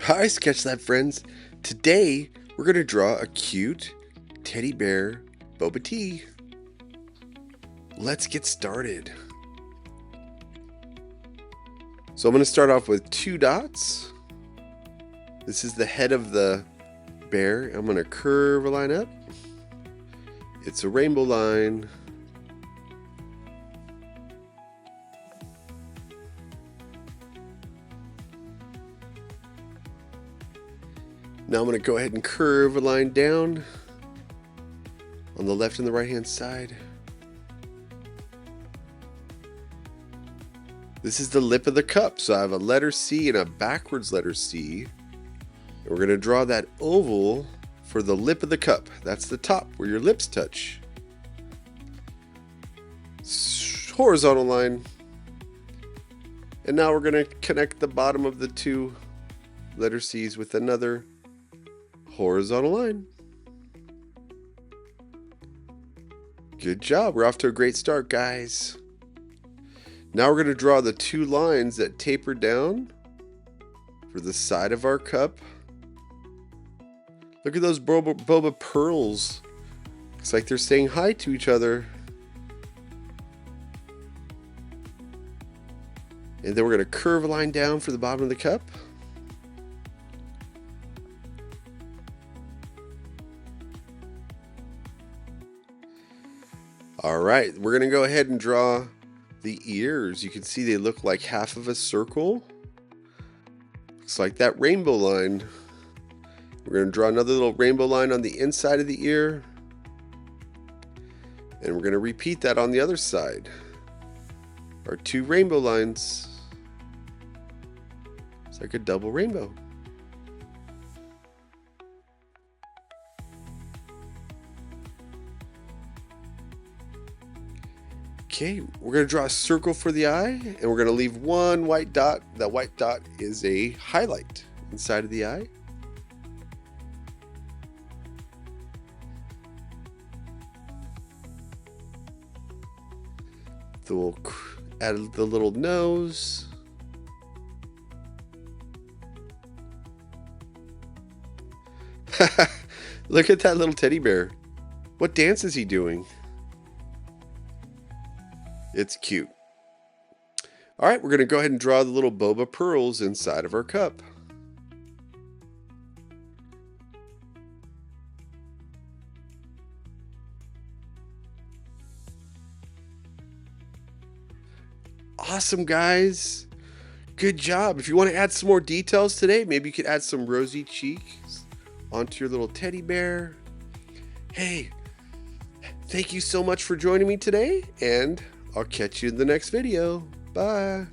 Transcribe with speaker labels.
Speaker 1: Hi, Sketch Lab friends. Today we're going to draw a cute teddy bear boba tea. Let's get started. So I'm going to start off with 2 dots. This is the head of the bear. I'm going to curve a line up. It's a rainbow line. Now I'm going to go ahead and curve a line down on the left and the right hand side. This is the lip of the cup, so I have a letter C and a backwards letter C. And we're going to draw that oval for the lip of the cup. That's the top where your lips touch. Horizontal line. And now we're going to connect the bottom of the 2 letter C's with another horizontal line. Good job. We're off to a great start, guys. Now we're going to draw the 2 lines that taper down for the side of our cup. Look at those boba pearls. Looks like they're saying hi to each other. And then we're going to curve a line down for the bottom of the cup. Alright, we're going to go ahead and draw the ears. You can see they look like half of a circle. Looks like that rainbow line. We're going to draw another little rainbow line on the inside of the ear. And we're going to repeat that on the other side. Our 2 rainbow lines. It's like a double rainbow. Okay, we're going to draw a circle for the eye, and we're going to leave 1 white dot. That white dot is a highlight inside of the eye. So we'll add the little nose. Look at that little teddy bear. What dance is he doing? It's cute. Alright, we're going to go ahead and draw the little boba pearls inside of our cup. Awesome, guys. Good job. If you want to add some more details today, maybe you could add some rosy cheeks onto your little teddy bear. Hey, thank you so much for joining me today, and I'll catch you in the next video. Bye.